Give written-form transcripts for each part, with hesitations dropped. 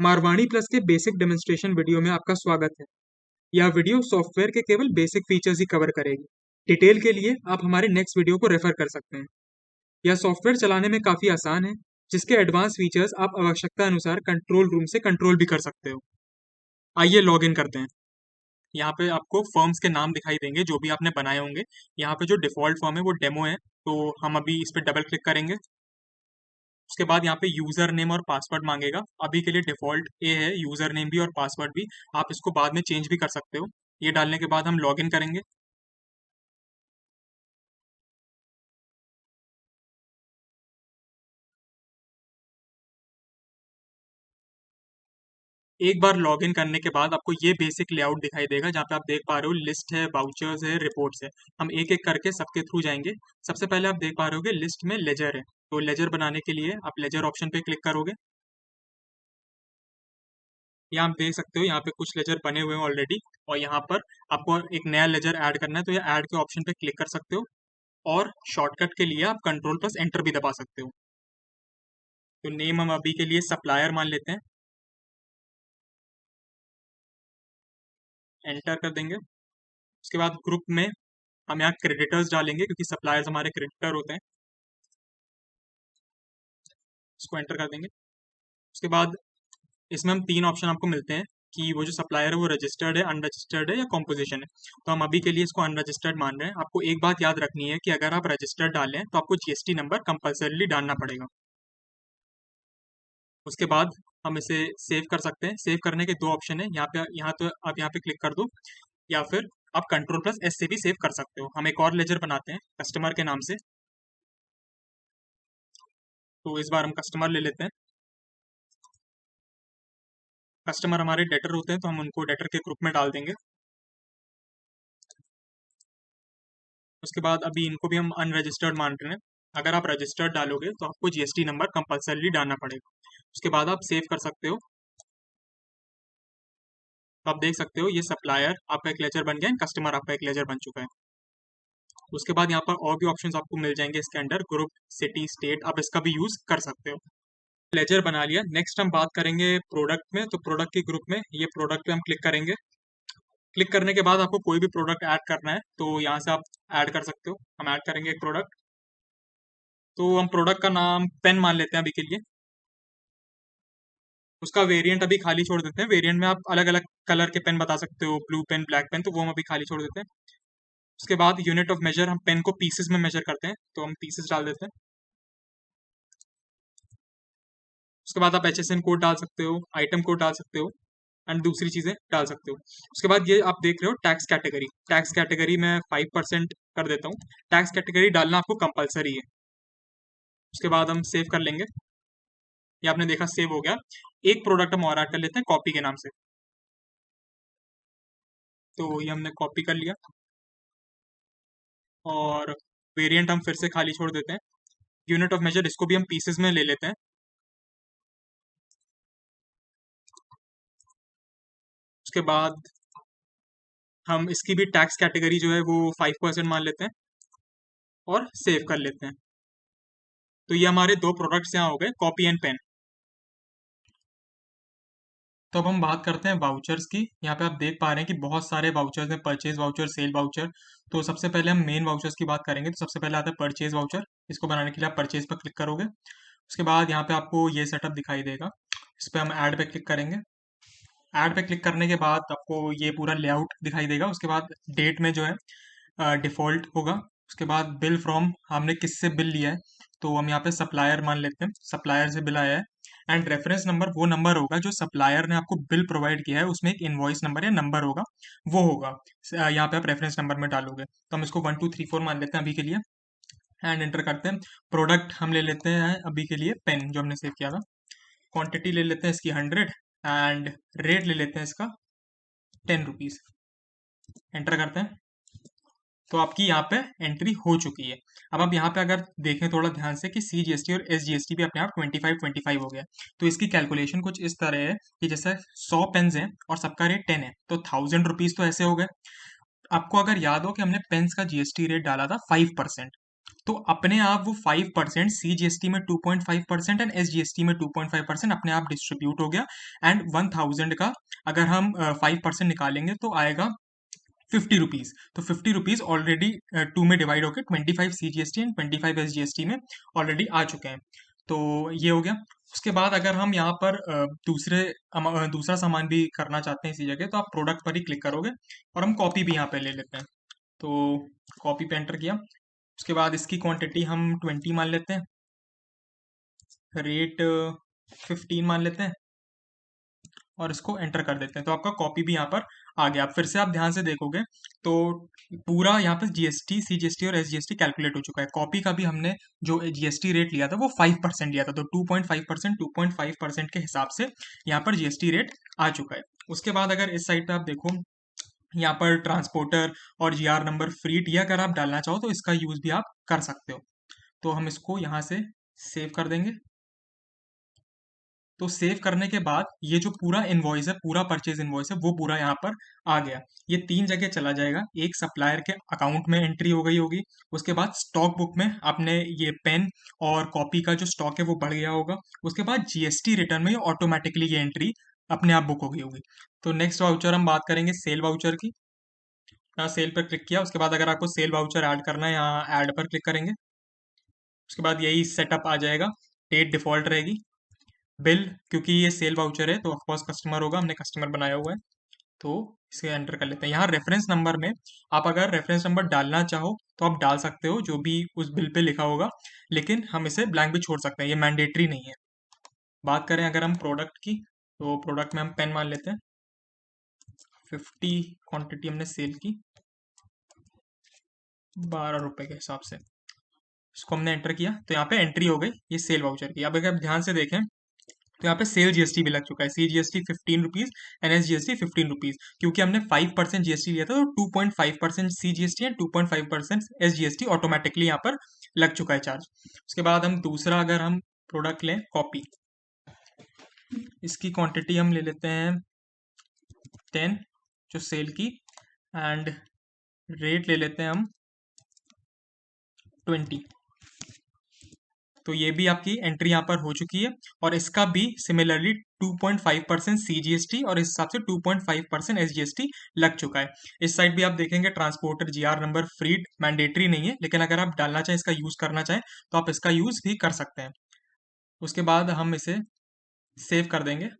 Marwari plus के basic demonstration video में आपका स्वागत है। यह वीडियो सॉफ्टवेयर के केवल बेसिक फीचर्स ही कवर करेगी। डिटेल के लिए आप हमारे नेक्स्ट वीडियो को रेफर कर सकते हैं। यह सॉफ्टवेयर चलाने में काफ़ी आसान है, जिसके एडवांस फीचर्स आप आवश्यकता अनुसार कंट्रोल रूम से कंट्रोल भी कर सकते हो। आइए लॉग इन करते हैं। यहाँ पे आपको फर्म्स के नाम दिखाई देंगे जो भी आपने बनाए होंगे। यहाँ पे जो डिफ़ॉल्ट फर्म है वो डेमो है, तो हम अभी इस पर डबल क्लिक करेंगे। उसके बाद यहाँ पे यूज़र नेम और पासवर्ड मांगेगा। अभी के लिए डिफ़ॉल्ट ये है, यूज़र नेम भी और पासवर्ड भी। आप इसको बाद में चेंज भी कर सकते हो। ये डालने के बाद हम लॉगिन करेंगे। एक बार लॉगिन करने के बाद आपको ये बेसिक लेआउट दिखाई देगा, जहाँ पे आप देख पा रहे हो लिस्ट है, वाउचर्स है, रिपोर्ट्स है। हम एक एक करके सबके थ्रू जाएंगे। सबसे पहले आप देख पा रहे होगे लिस्ट में लेजर है, तो लेजर बनाने के लिए आप लेजर ऑप्शन पे क्लिक करोगे। यहाँ आप देख सकते हो, यहाँ पे कुछ लेजर बने हुए हैं ऑलरेडी, और यहाँ पर आपको एक नया लेजर ऐड करना है, तो ये ऐड के ऑप्शन पे क्लिक कर सकते हो। और शॉर्टकट के लिए आप कंट्रोल प्लस एंटर भी दबा सकते हो। तो नेम हम अभी के लिए सप्लायर मान लेते हैं, एंटर कर देंगे। उसके बाद ग्रुप में हम यहाँ क्रेडिटर्स डालेंगे, क्योंकि सप्लायर्स हमारे क्रेडिटर होते हैं। इसको एंटर कर देंगे। उसके बाद इसमें हम तीन ऑप्शन आपको मिलते हैं कि वो जो सप्लायर है वो रजिस्टर्ड है, अनरजिस्टर्ड है या कॉम्पोजिशन है। तो हम अभी के लिए इसको अनरजिस्टर्ड मान रहे हैं। आपको एक बात याद रखनी है कि अगर आप रजिस्टर्ड डालें तो आपको जीएसटी नंबर कंपल्सरीली डालना पड़ेगा। उसके बाद हम इसे सेव कर सकते हैं। सेव करने के दो ऑप्शन है यहाँ पे, यहाँ तो आप यहाँ पे क्लिक कर दो, या फिर आप कंट्रोल प्लस एस से भी सेव कर सकते हो। हम एक और लेजर बनाते हैं कस्टमर के नाम से, तो इस बार हम कस्टमर ले लेते हैं। कस्टमर हमारे डेटर होते हैं, तो हम उनको डेटर के ग्रुप में डाल देंगे। उसके बाद अभी इनको भी हम अनरजिस्टर्ड मान रहे हैं। अगर आप रजिस्टर्ड डालोगे तो आपको जीएसटी नंबर कंपल्सरी डालना पड़ेगा। उसके बाद आप सेव कर सकते हो। तो आप देख सकते हो ये सप्लायर आपका एक लेजर बन गया है, कस्टमर आपका एक लेजर बन चुका है। उसके बाद यहाँ पर और भी ऑप्शंस आपको मिल जाएंगे इसके अंदर, ग्रुप, सिटी, स्टेट, आप इसका भी यूज कर सकते हो। लेजर बना लिया। नेक्स्ट हम बात करेंगे प्रोडक्ट में। तो प्रोडक्ट के ग्रुप में ये प्रोडक्ट पे हम क्लिक करेंगे। क्लिक करने के बाद आपको कोई भी प्रोडक्ट ऐड करना है तो यहाँ से आप ऐड कर सकते हो। हम ऐड करेंगे एक प्रोडक्ट, तो हम प्रोडक्ट का नाम पेन मान लेते हैं अभी के लिए। उसका वेरिएंट अभी खाली छोड़ देते हैं। वेरिएंट में आप अलग अलग कलर के पेन बता सकते हो, ब्लू पेन, ब्लैक पेन, तो वो हम अभी खाली छोड़ देते हैं। उसके बाद यूनिट ऑफ मेजर, हम पेन को पीसेस में मेजर करते हैं, तो हम पीसेस डाल देते हैं। उसके बाद आप एचएसएन कोड डाल सकते हो, आइटम कोड डाल सकते हो, एंड दूसरी चीज़ें डाल सकते हो। उसके बाद ये आप देख रहे हो टैक्स कैटेगरी। टैक्स कैटेगरी में 5% कर देता हूँ। टैक्स कैटेगरी डालना आपको कंपलसरी है। उसके बाद हम सेव कर लेंगे। ये आपने देखा सेव हो गया। एक प्रोडक्ट हम और ऐड कर लेते हैं कॉपी के नाम से, तो ये हमने कॉपी कर लिया। और वेरिएंट हम फिर से खाली छोड़ देते हैं। यूनिट ऑफ मेजर, इसको भी हम पीसेस में ले लेते हैं। उसके बाद हम इसकी भी टैक्स कैटेगरी जो है वो 5% मान लेते हैं और सेव कर लेते हैं। तो ये हमारे दो प्रोडक्ट्स यहाँ हो गए, कॉपी एंड पेन। तो अब हम बात करते हैं वाउचर्स की। यहाँ पे आप देख पा रहे हैं कि बहुत सारे वाउचर्स हैं, परचेज वाउचर, सेल वाउचर। तो सबसे पहले हम मेन वाउचर्स की बात करेंगे। तो सबसे पहले आता है परचेज वाउचर। इसको बनाने के लिए आप परचेज पर क्लिक करोगे। उसके बाद यहाँ पे आपको ये सेटअप दिखाई देगा। इस पर हम ऐड पे क्लिक करेंगे। ऐड पे क्लिक करने के बाद आपको ये पूरा लेआउट दिखाई देगा। उसके बाद डेट में जो है डिफ़ॉल्ट होगा। उसके बाद बिल फ्रॉम, हमने किससे बिल लिया है, तो हम यहाँ पे सप्लायर मान लेते हैं, सप्लायर से बिल आया है। एंड रेफरेंस नंबर वो नंबर होगा जो सप्लायर ने आपको बिल प्रोवाइड किया है, उसमें एक इनवॉइस नंबर या नंबर होगा, वो होगा। यहाँ पे आप रेफरेंस नंबर में डालोगे। तो हम इसको 1234 मान लेते हैं अभी के लिए, एंड एंटर करते हैं। प्रोडक्ट हम ले लेते हैं अभी के लिए पेन, जो हमने सेव किया था। क्वांटिटी ले लेते हैं इसकी 100, एंड रेट ले लेते हैं इसका 10 रुपीज़। एंटर करते हैं। तो आपकी यहाँ पे एंट्री हो चुकी है। अब आप यहाँ पे अगर देखें थोड़ा ध्यान से कि CGST और SGST भी अपने आप 25-25 हो गया। तो इसकी कैलकुलेशन कुछ इस तरह है कि जैसे 100 पेन्स हैं और सबका रेट 10 है, तो 1000 रुपीज़ तो ऐसे हो गए। आपको अगर याद हो कि हमने पेन्स का GST रेट डाला था 5%, तो अपने आप वो 5% CGST में 2.5% एंड SGST में 2.5% अपने आप डिस्ट्रीब्यूट हो गया। एंड 1000 का अगर हम 5% निकालेंगे तो आएगा 50 रुपीज। तो 50 रुपीज ऑलरेडी 2 में डिवाइड होकर 25 CGST एंड 25 SGST में ऑलरेडी आ चुके हैं। तो ये हो गया। उसके बाद अगर हम यहाँ पर दूसरा सामान भी करना चाहते हैं इसी जगह, तो आप प्रोडक्ट पर ही क्लिक करोगे और हम कॉपी भी यहाँ पे ले लेते हैं। तो कॉपी पे एंटर किया। उसके बाद इसकी क्वांटिटी हम 20 मान लेते हैं, रेट 15 मान लेते हैं और इसको एंटर कर देते हैं। तो आपका कॉपी भी यहाँ पर आ गया। अब फिर से आप ध्यान से देखोगे तो पूरा यहाँ पर GST, CGST और SGST कैलकुलेट हो चुका है। कॉपी का भी हमने जो GST रेट लिया था वो 5% लिया था, तो 2.5% के हिसाब से यहाँ पर GST रेट आ चुका है। उसके बाद अगर इस साइड पे आप देखो, यहाँ पर ट्रांसपोर्टर और GR नंबर फ्रीट, ये अगर आप डालना चाहो तो इसका यूज भी आप कर सकते हो। तो हम इसको यहाँ से सेव कर देंगे। तो सेव करने के बाद ये जो पूरा इनवॉइस है, पूरा परचेज इनवॉइस है, वो पूरा यहाँ पर आ गया। ये 3 जगह चला जाएगा। एक सप्लायर के अकाउंट में एंट्री हो गई होगी, उसके बाद स्टॉक बुक में आपने ये पेन और कॉपी का जो स्टॉक है वो बढ़ गया होगा, उसके बाद GST रिटर्न में ऑटोमेटिकली ये एंट्री अपने आप बुक हो गई होगी। तो नेक्स्ट वाउचर हम बात करेंगे सेल वाउचर की। यहाँ सेल पर क्लिक किया, उसके बाद अगर आपको सेल वाउचर ऐड करना है, यहाँ ऐड पर क्लिक करेंगे। उसके बाद यही सेटअप आ जाएगा। डेट डिफॉल्ट रहेगी। बिल, क्योंकि ये सेल वाउचर है तो ऑफकोर्स कस्टमर होगा, हमने कस्टमर बनाया हुआ है, तो इसे एंटर कर लेते हैं। यहाँ रेफरेंस नंबर में आप अगर रेफरेंस नंबर डालना चाहो तो आप डाल सकते हो, जो भी उस बिल पे लिखा होगा, लेकिन हम इसे ब्लैंक भी छोड़ सकते हैं, ये मैंडेटरी नहीं है। बात करें अगर हम प्रोडक्ट की, तो प्रोडक्ट में हम पेन मान लेते हैं। 50 क्वांटिटी हमने सेल की 12 रुपए के हिसाब से, इसको हमने एंटर किया तो यहाँ पे एंट्री हो गई ये सेल वाउचर की। अब अगर आप ध्यान से देखें तो यहाँ पे सेल GST भी लग चुका है। CGST 15 rupees and SGST 15 rupees, क्योंकि हमने 5% GST लिया था, तो 2.5% CGST एंड 2.5% SGST ऑटोमेटिकली यहाँ पर लग चुका है चार्ज। उसके बाद हम दूसरा अगर हम प्रोडक्ट लें कॉपी, इसकी क्वांटिटी हम ले लेते हैं 10 जो सेल की, एंड रेट ले लेते हैं हम 20। तो ये भी आपकी एंट्री यहाँ पर हो चुकी है, और इसका भी सिमिलरली 2.5% CGST और इस हिसाब से 2.5% SGST लग चुका है। इस साइड भी आप देखेंगे transporter GR number field mandatory नहीं है, लेकिन अगर आप डालना चाहें, इसका यूज करना चाहें, तो आप इसका यूज भी कर सकते हैं। उसके बाद हम इसे सेव कर देंगे।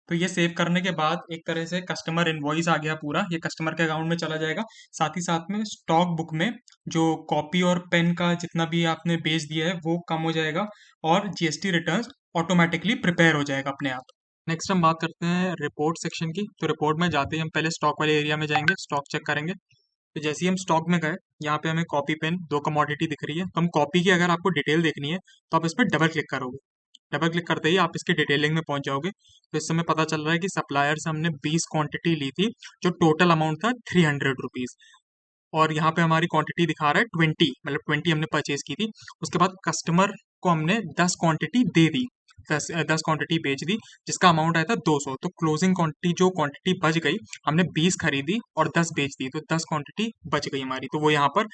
तो ये सेव करने के बाद एक तरह से कस्टमर इनवॉइस आ गया पूरा, ये कस्टमर के अकाउंट में चला जाएगा। साथ ही साथ में स्टॉक बुक में जो कॉपी और पेन का जितना भी आपने बेच दिया है वो कम हो जाएगा, और GST रिटर्न ऑटोमेटिकली प्रिपेयर हो जाएगा अपने आप। नेक्स्ट हम बात करते हैं रिपोर्ट सेक्शन की। तो रिपोर्ट में जाते ही हम पहले स्टॉक वाले एरिया में जाएंगे, स्टॉक चेक करेंगे। तो जैसे ही हम स्टॉक में गए, यहाँ पे हमें कॉपी पेन 2 कमोडिटी दिख रही है, तो हम कॉपी की अगर आपको डिटेल देखनी है तो आप इस पर डबल क्लिक करोगे। डबल क्लिक करते ही आप इसके डिटेलिंग में पहुंच जाओगे। तो इस समय पता चल रहा है कि सप्लायर से हमने 20 क्वांटिटी ली थी, जो टोटल अमाउंट था 300 रुपीज, और यहाँ पे हमारी क्वांटिटी दिखा रहा है 20, मतलब 20 हमने परचेज की थी। उसके बाद कस्टमर को हमने 10 क्वांटिटी दे दी, 10 क्वांटिटी बेच दी, जिसका अमाउंट आया था 200। तो क्लोजिंग क्वांटिटी जो क्वांटिटी बच गई, हमने 20 खरीदी और 10 बेच दी, तो 10 क्वांटिटी बच गई हमारी, तो वो यहाँ पर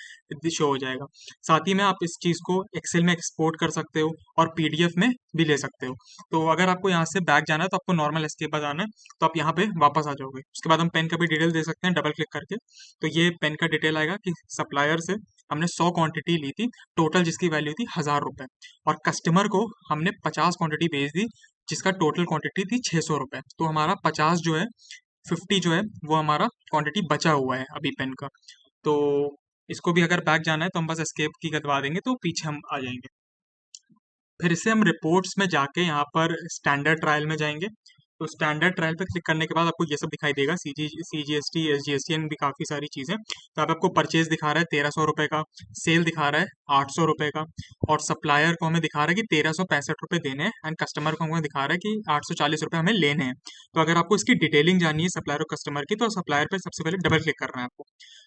शो हो जाएगा। साथ ही में आप इस चीज़ को एक्सेल में एक्सपोर्ट कर सकते हो और PDF में भी ले सकते हो। तो अगर आपको यहाँ से बैक जाना है तो आपको नॉर्मल एस्केप पर जाना है, तो आप यहाँ पे वापस आ जाओगे। उसके बाद हम पेन का भी डिटेल दे सकते हैं डबल क्लिक करके। तो ये पेन का डिटेल आएगा कि सप्लायर से हमने 100 क्वांटिटी ली थी, टोटल जिसकी वैल्यू थी 1000 रुपये, और कस्टमर को हमने 50 क्वांटिटी बेच दी, जिसका टोटल क्वांटिटी थी 600 रुपये। तो हमारा 50 जो है, 50 जो है वो हमारा क्वांटिटी बचा हुआ है अभी पेन का। तो इसको भी अगर बैक जाना है तो हम बस एस्केप की दबा देंगे तो पीछे हम आ जाएंगे। फिर से हम रिपोर्ट्स में जाके यहाँ पर स्टैंडर्ड ट्रायल में जाएंगे। तो स्टैंडर्ड ट्रायल पे क्लिक करने के बाद आपको ये सब दिखाई देगा, CGST SGST भी काफ़ी सारी चीज़ें। तो अब आपको परचेज दिखा रहा है 1300 रुपये का, सेल दिखा रहा है 800 रुपये का, और सप्लायर को हमें दिखा रहा है कि 1365 रुपये देने हैं, एंड कस्टमर को हमें दिखा रहा है कि 840 रुपये हमें लेने हैं। तो अगर आपको इसकी डिटेलिंग जाननी है सप्लायर और कस्टमर की, तो सप्लायर पर सबसे पहले डबल क्लिक करना है आपको।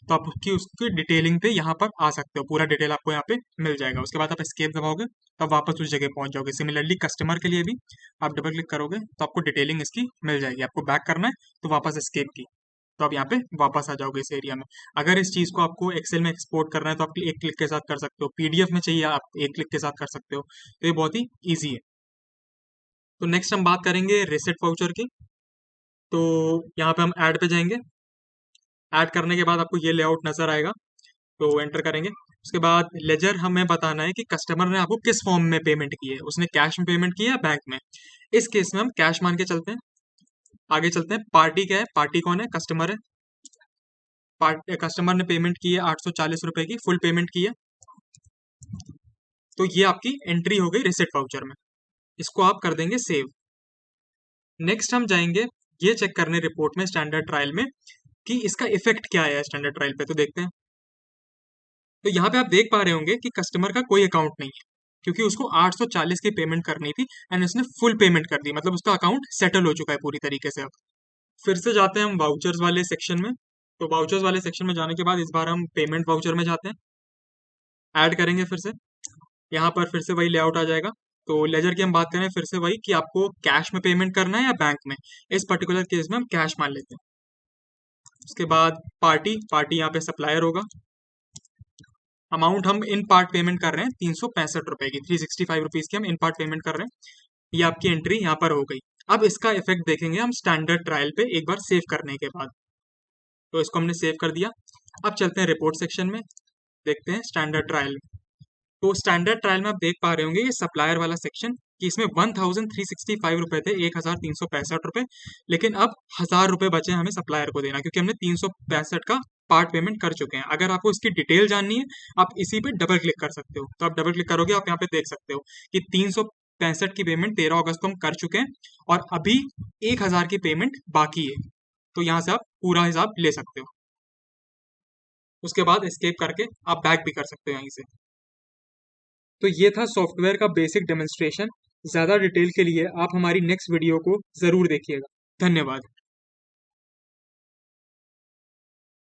तो आप उसकी डिटेलिंग पे यहाँ पर आ सकते हो, पूरा डिटेल आपको यहाँ पे मिल जाएगा। उसके बाद आप एस्केप दबाओगे तो आप वापस उस जगह पहुंच जाओगे। सिमिलरली कस्टमर के लिए भी आप डबल क्लिक करोगे तो आपको डिटेलिंग इसकी मिल जाएगी। आपको बैक करना है तो वापस एस्केप की। तो आप यहाँ पे वापस आ जाओगे इस एरिया में। अगर इस चीज को आपको एक्सेल में एक्सपोर्ट करना है तो आप एक क्लिक के साथ कर सकते हो, पीडीएफ में चाहिए आप एक क्लिक के साथ कर सकते हो, तो ये बहुत ही ईजी है। तो नेक्स्ट हम बात करेंगे रिसेट वाउचर की। तो यहाँ पे हम ऐड पे जाएंगे। ऐड करने के बाद आपको ये लेआउट नजर आएगा, तो एंटर करेंगे। उसके बाद लेजर हमें बताना है कि कस्टमर ने आपको किस फॉर्म में पेमेंट की है, उसने कैश में पेमेंट की है या बैंक में। इस केस में हम कैश मान के चलते हैं। आगे चलते हैं, पार्टी क्या है, पार्टी कौन है, कस्टमर है। कस्टमर ने पेमेंट की है 840 रुपए की, फुल पेमेंट की है। तो ये आपकी एंट्री हो गई रिसिट वाउचर में, इसको आप कर देंगे सेव। नेक्स्ट हम जाएंगे ये चेक करने रिपोर्ट में स्टैंडर्ड ट्रायल में कि इसका इफेक्ट क्या आया है स्टैंडर्ड ट्रायल पे, तो देखते हैं। तो यहाँ पे आप देख पा रहे होंगे कि कस्टमर का कोई अकाउंट नहीं है, क्योंकि उसको 840 की पेमेंट करनी थी एंड उसने फुल पेमेंट कर दी, मतलब उसका अकाउंट सेटल हो चुका है पूरी तरीके से। अब फिर से जाते हैं हम वाउचर्स वाले सेक्शन में। तो वाउचर्स वाले सेक्शन में जाने के बाद इस बार हम पेमेंट वाउचर में जाते हैं, ऐड करेंगे फिर से। यहाँ पर फिर से वही लेआउट आ जाएगा। तो लेजर की हम बात करें फिर से वही कि आपको कैश में पेमेंट करना है या बैंक में। इस पर्टिकुलर केस में हम कैश मान लेते हैं। उसके बाद पार्टी, पार्टी यहाँ पे सप्लायर होगा। अमाउंट हम इन पार्ट पेमेंट कर रहे हैं 365 रुपए की, 365 रुपीज की हम इन पार्ट पेमेंट कर रहे हैं। ये आपकी एंट्री यहाँ पर हो गई। अब इसका इफेक्ट देखेंगे हम स्टैंडर्ड ट्रायल पे एक बार सेव करने के बाद। तो इसको हमने सेव कर दिया। अब चलते हैं रिपोर्ट सेक्शन में, देखते हैं स्टैंडर्ड ट्रायल। तो स्टैंडर्ड ट्रायल में आप देख पा रहे होंगे ये सप्लायर वाला सेक्शन कि इसमें 1365 रुपए थे, 1365 रुपए। लेकिन अब 1000 रुपए बचे हमें सप्लायर को देना, क्योंकि हमने 365 का पार्ट पेमेंट कर चुके हैं। अगर आपको इसकी डिटेल जाननी है आप इसी पे डबल क्लिक कर सकते हो। तो आप डबल क्लिक करोगे, आप यहाँ पे देख सकते हो कि 365 की पेमेंट 13 अगस्त को हम कर चुके हैं और अभी 1000 की पेमेंट बाकी है। तो यहाँ से आप पूरा हिसाब ले सकते हो। उसके बाद एस्केप करके आप बैक भी कर सकते हो यहीं से। तो ये था सॉफ्टवेयर का बेसिक डेमोन्स्ट्रेशन। ज़्यादा डिटेल के लिए आप हमारी नेक्स्ट वीडियो को ज़रूर देखिएगा। धन्यवाद।